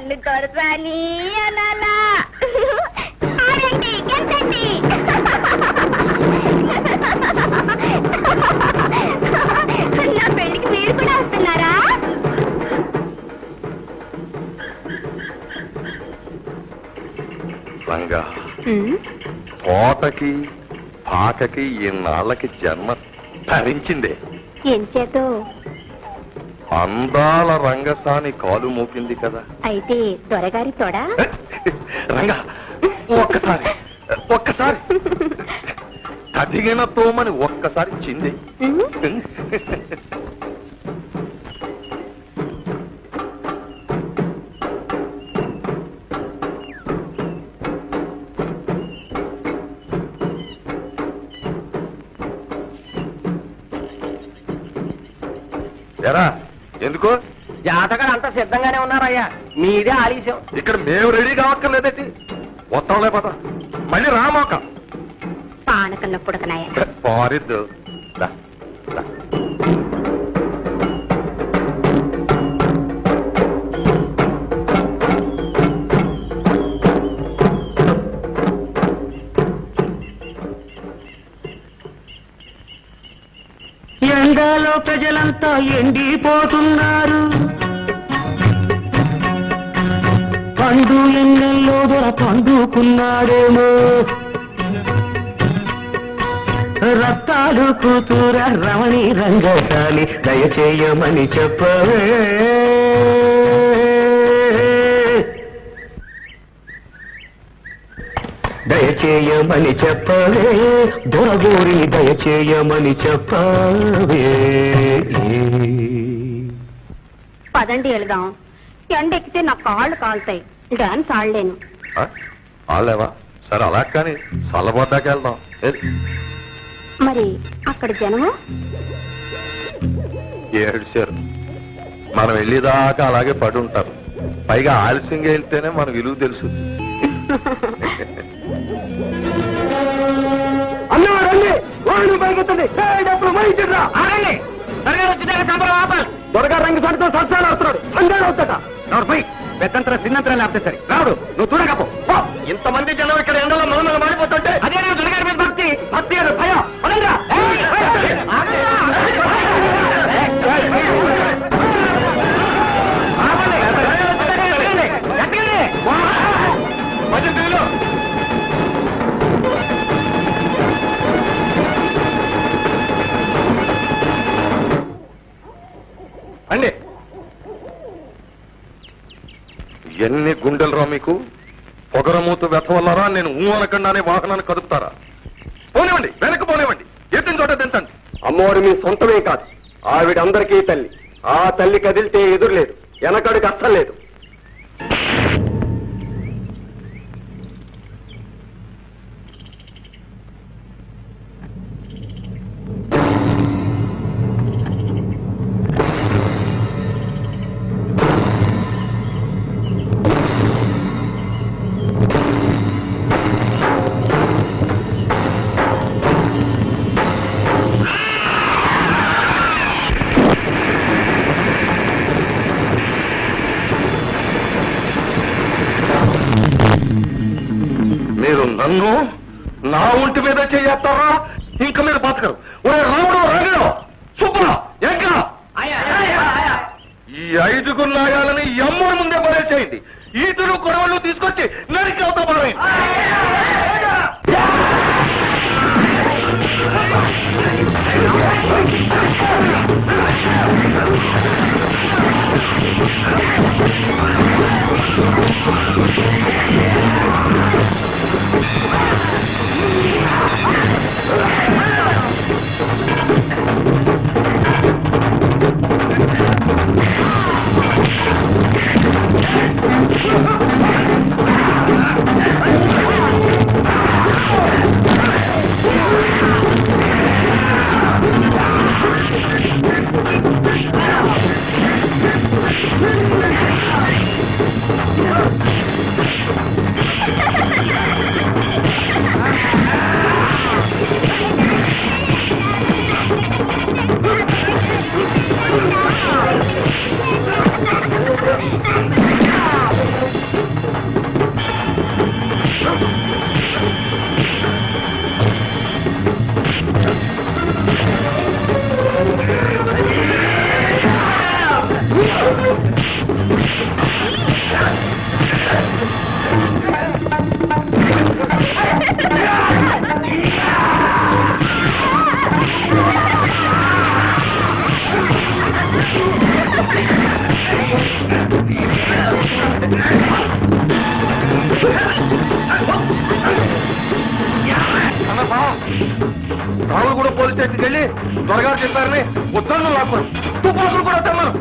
నన్ను దొరసాని అనాలా? ఆడండి, గెంతండి. నా పెళ్లికి మీరు కూడా వస్తున్నారా? రంగా, కోటకి పాకకి ఇన్నాళ్ళకి జన్మ ధరించిందే. ఏం చేతో? అందాల రంగసాని కాలు మోపింది కదా. అయితే దొరగారి తోడా? రంగా, ఒక్కసారి ఒక్కసారి కదిగిన తోమని ఒక్కసారి చింది. ఎరా ఎందుకు? జాతకాలు అంతా సిద్ధంగానే ఉన్నారయ్యా, మీదే ఆలస్యం. ఇక్కడ మేము రెడీ కావక్కర్లేదేంటి? మొత్తం లేకపోతా మళ్ళీ రామోక పానకన్న పుడకనాయ పారిద్దు. ఎండలో ప్రజలంతా ఎండిపోతున్నారు, పండు ఎన్నెల్లో దొర పండుకున్నాడేమో, రత్తాలు కూతుర రమణి రంగశాలి దయచేయమని చెప్పవే, దయచేయమని చెప్పవే, దొరగోరి దయచేయమని చెప్పవే. పదండి వెళ్దాం. ఎండెక్కితే నా కాళ్ళు కాలుతాయి, డాన్స్ ఆడలేను. ఆలేవా? సరే అలా కానీ చల్లబడ్డాక వెళ్దాం. మరి అక్కడ జనము ఏడ్చారు. మనం వెళ్ళేదాకా అలాగే పడి ఉంటారు. పైగా ఆలస్యంగా వెళ్తేనే మన విలువ తెలుసు. త్వరగా రంగు సంతో సత్సాలు వస్తున్నాడు, సంజాలు అవుతాడా? పెద్దంతర చిన్నంతరాలు ఆపితే సరే. రావుడు, నువ్వు చూడకపో. ఇంతమంది జనం ఇక్కడ ఎండలో మొదలు మారిపోతుంటే అదే నేను దుర్గారి మీద భక్తి, భక్తి అని భయం. అండి ఎన్ని గుండెలరా మీకు? పొగరమూత వెతవల్లరా? నేను ఊ అనకుండానే వాహనాన్ని కదుపుతారా? పోనివ్వండి, వెనక్కి పోనివ్వండి, ఎత్తిన చోట తింటండి. అమ్మవారు మీ సొంతమే కాదు, ఆవిడ అందరికీ తల్లి. ఆ తల్లి కదిలితే ఎదురులేదు, వెనకడికి అస్సలు లేదు. మీరు నన్ను నా ఒంటి మీద చేస్తారా? ఇంకా మీరు బతకరు. ఓ రాముడు, రంగడు, సుబ్బ, ఎక్క ఈ 5 నాయాలని ఎమ్మడి ముందే పడేసేయండి. ఈతులు కొడవళ్ళు తీసుకొచ్చి నరికి అవుతా పారేయండి. స్టేషన్కి వెళ్ళి త్వరగా చెప్పారని ఉత్తరం లాక్కోరు తుపాకులు కూడా తెమ్మను.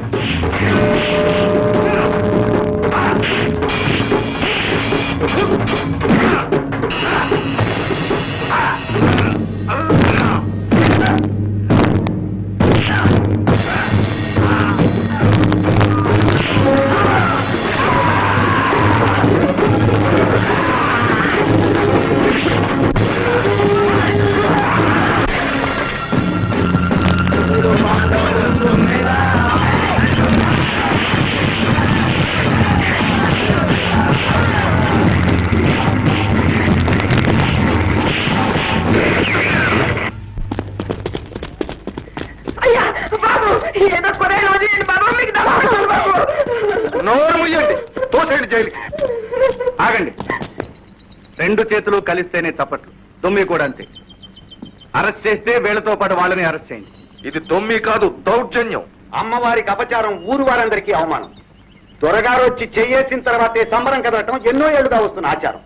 ఆగండి. రెండు చేతులు కలిస్తేనే చప్పట్లు. దొమ్మి కూడా అంతే. అరెస్ట్ చేస్తే వీళ్లతో పాటు వాళ్ళని అరెస్ట్ చేయండి. ఇది దొమ్మి కాదు, దౌర్జన్యం. అమ్మవారికి అపచారం, ఊరు వారందరికీ అవమానం. త్వరగారు వచ్చి చెయ్యేసిన తర్వాతే సంబరం కదలటం ఎన్నో ఏళ్లుగా వస్తున్న ఆచారం.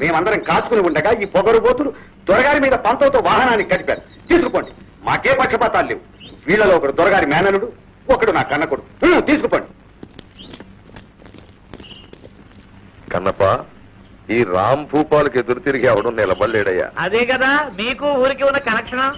మేమందరం కాచుకుని ఉండగా ఈ పొగరుబోతులు దొరగారి మీద పంతోతో వాహనాన్ని కదిపారు. తీసుకుపోండి, మాకే పక్షపాతాలు లేవు. వీళ్ళలో ఒకడు దొరగారి మేనలుడు, ఒకడు నా కన్నకొడు. తీసుకుపోండి. కన్నప్ప, ఈ రామ్ భూపాల్కి ఎదురు తిరిగి ఎవడం నిలబడలేడయ్యా. అదే కదా మీకు ఊరికి ఉన్న కనెక్షన్.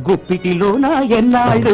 గుప్పిటిలోన ఎన్నాళ్ళు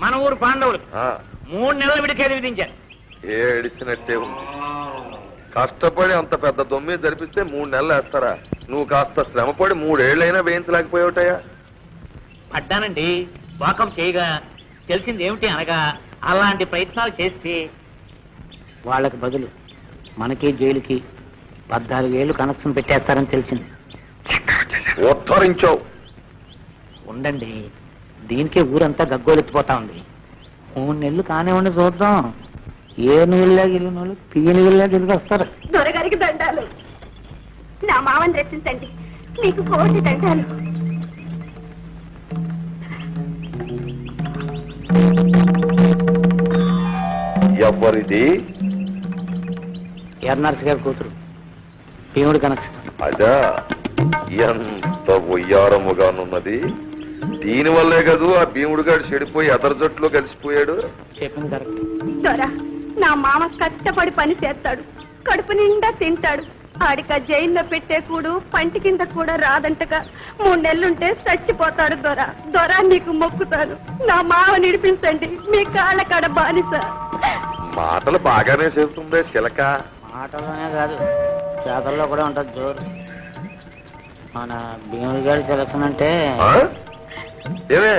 మన ఊరు పాండవులు 3 నెలల విడికేది విధించారు. ఏడిసినట్టే ఉంది. కష్టపడి అంత పెద్ద దొమ్మి జరిపిస్తే 3 నెలలు వేస్తారా? నువ్వు కాస్త శ్రమపడి 3 ఏళ్ళైనా వేయించలేకపోయావుటయా? పడ్డానండి. వాకం చేయగా తెలిసింది ఏమిటి అనగా అలాంటి ప్రయత్నాలు చేస్తే వాళ్ళకి బదులు మనకి జైలుకి 14 ఏళ్ళు కనెక్షన్ పెట్టేస్తారని తెలిసింది. ఉద్ధరించావు. ఉండండి, దీనికే ఊరంతా గగ్గోలెత్తిపోతా ఉంది. 3 నెలలు కానివ్వండి, చూద్దాం. ఏ నీళ్ళ గిలిన వాళ్ళు తీయని వీళ్ళ తిరిగి వస్తారు. దొరగారికి దండాలు. నా మామని రక్షించండి, మీకు కోటి దండాలు. ఎవరిది? ఎర్నర్స్ గారి కూతురు, భీముడి కనెక్షన్. అదా, ఎంత ఉయ్యారముగానున్నది. దీనివల్లే కదూ ఆ భీముడు గారు చెడిపోయి అదర్ జట్లో కలిసిపోయాడు. చెప్పింది కరెక్ట్. దొర, నా మామ కష్టపడి పని చేస్తాడు, కడుపు నిండా తింటాడు. ఆడిక జైల్లో పెట్టే కూడు పంటి కింద కూడా రాదంటగా 3 నెలలుంటే చచ్చిపోతాడు దొర. దొర నీకు మొక్కుతాను, నా మావ నిడిపించండి, మీ కాళ్ళ కాడ బానిస. మాటలు బాగానే చెబుతుందే చిలక. మాటలోనే కాదు, చేతల్లో కూడా ఉంటుంది జోరు. మన భీముడి గారి చిలకనంటే ఏమే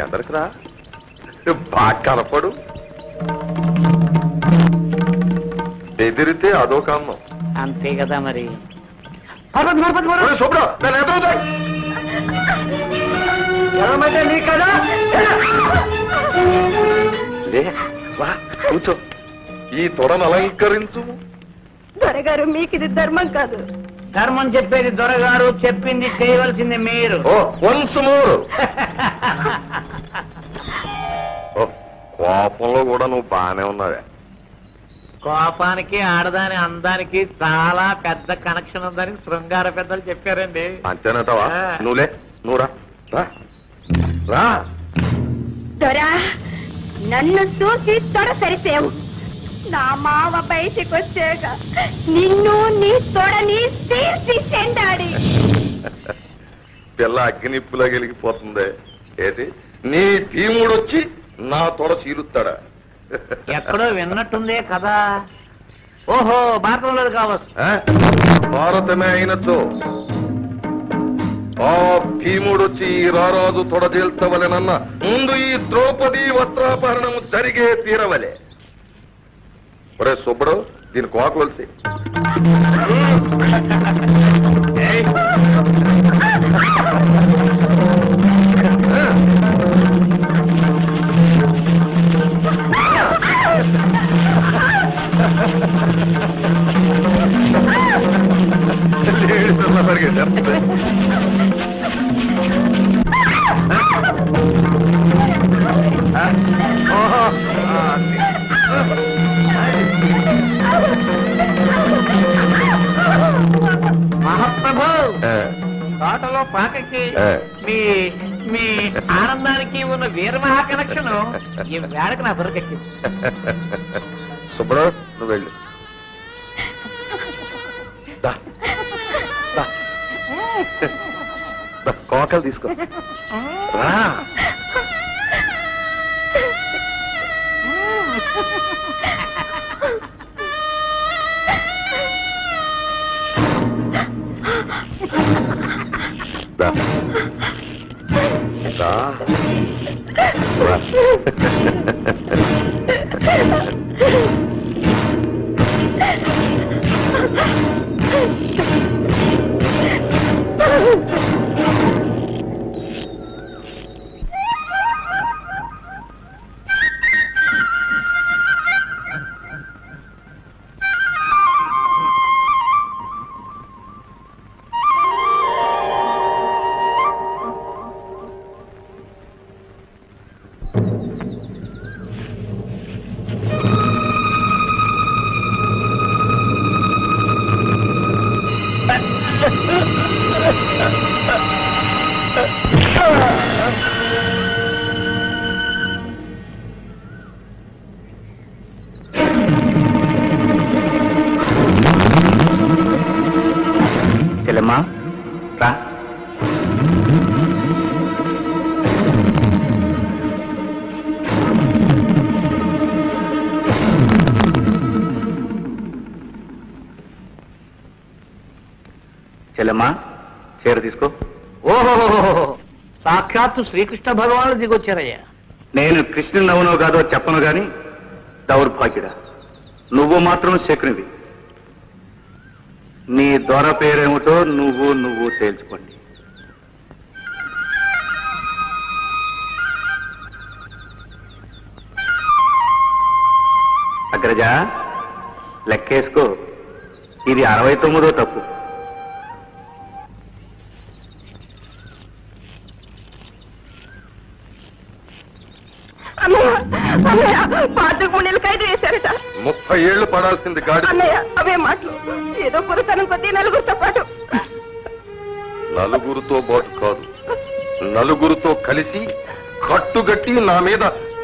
ఎందరికి రా, బాగా కనపడు. ఎదిరితే అదొక అన్నం. అంతే కదా మరి. శుభ్ర కూర్చో, ఈ తొడను అలంకరించు. దొరగారు మీకు ఇది ధర్మం కాదు. ధర్మం చెప్పేది దొరగారు, చెప్పింది చేయవలసింది మీరు. Once more. కోపంలో కూడా నువ్వు బానే ఉన్నావే. కోపానికి ఆడదాని అందానికి చాలా పెద్ద కనెక్షన్ ఉందని శృంగార పెద్దలు చెప్పారండి. అంతేనటవా? నువ్వులే, నువ్వు రా. దొరా నన్ను చూసి తొడ సరిసేవు. నా మావ బయటికి వచ్చాక నిన్ను నీ తొడని తీర్చి చెండాడి. పిల్ల అగ్నిప్పులా గెలిగిపోతుంది. ఏంటి నీ భీముడొచ్చి నా తొడ చీలుస్తాడా? ఎక్కడో విన్నట్టుందే కదా. ఓహో, భారతంలో కావచ్చు. భారతమే అయినట్టు ఆ భీముడొచ్చి ఈ రారాజు తొడజేల్చవలెనన్న ముందు ఈ ద్రౌపది వస్త్రాపహరణము జరిగే తీరవలే. ఒరే సుబ్బడు, దీని కోకవలసి. మహాప్రభు, తోటలో పాకకి మీ మీ ఆనందానికి ఉన్న వీరమహా కనెక్షన్ ఈ వేడకు నా బుర్రకెక్కింది. సుబ్బడు, నువ్వు వెళ్ళు. కోకలు తీసుకో. రా. చెల్లెమ్మా రా. చెల్లెమ్మా చీర తీసుకో. ఓహో, సాక్షాత్తు శ్రీకృష్ణ భగవానుడు దిగొచ్చారయ్యా. నేను కృష్ణుని అవునో కాదో చెప్పను గాని దౌర్భాగ్యుడా, నువ్వు మాత్రం శకునివి. నీ దొర పేరేమిటో నువ్వు తేల్చుకోండి. అగ్రజ, లెక్కేసుకో, ఇది 69వ తప్పు. పాతకు 3 నెలలు ఖైదు వేశారట. 30 ఏళ్లు పడాల్సింది గాడి. అన్నయ్య అవే మాటలు, ఏదో పురుతనం కొద్దీ నలుగురితో పాటు. నలుగురితో పాటు కాదు, నలుగురితో కలిసి కట్టుగట్టి నా మీద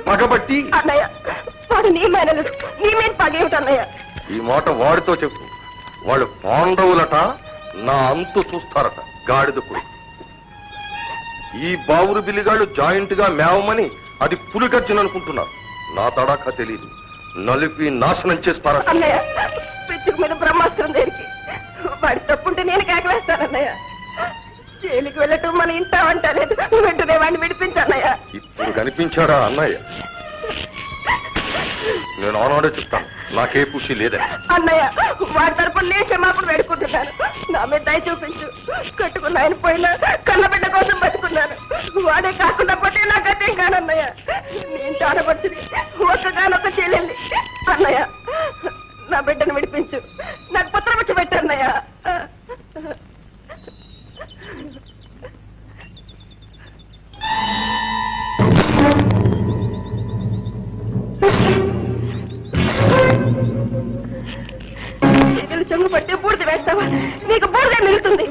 పగబట్టి. అన్నయ్య వాడు నీ మేనలు, నీ మీద పగేమిటి అన్నయ్య? ఈ మాట వాడితో చెప్పు. వాళ్ళు పాండవులట, నా అంతు చూస్తారట. గాడిద కొడుకు. ఈ బావురు బిల్లిగాళ్ళు జాయింట్ గా మేవమని అది పులిగర్జననుకుంటున్నారు. నా తడాఖా తెలీదు. నలిపి నాశనం చేసి పారా. అన్నయ్య, పిచ్చుకు మీద బ్రహ్మాస్త్రం దేనికి? వాడి తప్పుంటే నేను కేకలేస్తానన్నయ్య. జైలుకి వెళ్ళటం మన ఇంట అంటలేదు. వెంటనే వాడిని విడిపించన్నయ్య. ఇప్పుడు కనిపించాడా అన్నయ్య? నేను ఆనాడే చెప్తాను, నాకే ఖుషి లేదని. అన్నయ్య, వాడి తరపున నేను క్షమాపణ వేడుకుంటున్నాను. నా మీద దయ చూపించు. కట్టుకున్న ఆయన పోయినా కన్నబిడ్డ కోసం బతుకున్నాను. వాడే కాకుండా పోతే నాకు అదేం కానన్నయ్య. నేను చాడబడుతుంది ఒక్కగానొక్క చెల్లెండి. అన్నయ్య, నా బిడ్డను విడిపించు. నాకు పుత్రపక్ష పెట్టన్నయ్య. చెంగు పట్టి బూడిద వేస్తావా? నీకు బూడిద మిగులుతుంది.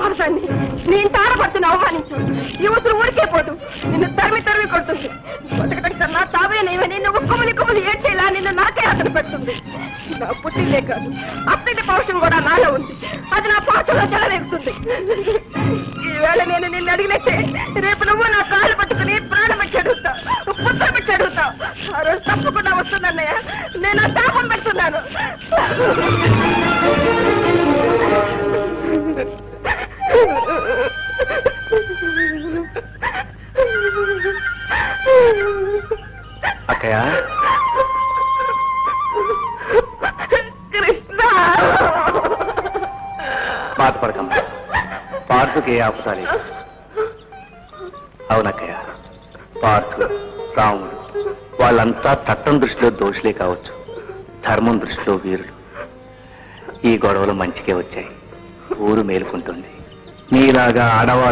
ఆడదాన్ని నేను తారపడుతున్న అవమానించు. ఈ ఉసురు ఊరికే పోదు. నిన్ను తరిమి కొడుతుంది. బతకడం కన్నా తావే నీవని నువ్వు కుమ్ములు ఏడ్చేలా నిన్ను నాకే అతను పెడుతుంది. నా పుట్టిందే కాదు, అత్తింటి పౌరుషం కూడా నాలో ఉంది. అది నా పాత్రలో చెలరేగుతుంది. ఈవేళ నేను నిన్ను అడిగినట్టే రేపు నువ్వు నా కాళ్ళు పట్టుకుని ప్రాణం పెట్టి అడుగుతావు, పుత్రం పెట్టి అడుగుతావు. ఆ రోజు తప్పకుండా వస్తుందన్నయ్య. నేను శాపం పెడుతున్నాను. అక్కయ్య, కృష్ణ, బాధపడకమ్మా. పార్థుకి ఏ ఆపుతాలి. అవునక్కయ్య, పార్థు, రాముడు వాళ్ళంతా చట్టం దృష్టిలో దోషులే కావచ్చు, ధర్మం దృష్టిలో వీరులు. ఈ గొడవలు మంచికే వచ్చాయి. ఊరు మేలుకుంటుంది. నీలాగా ఆడవాళ్ళ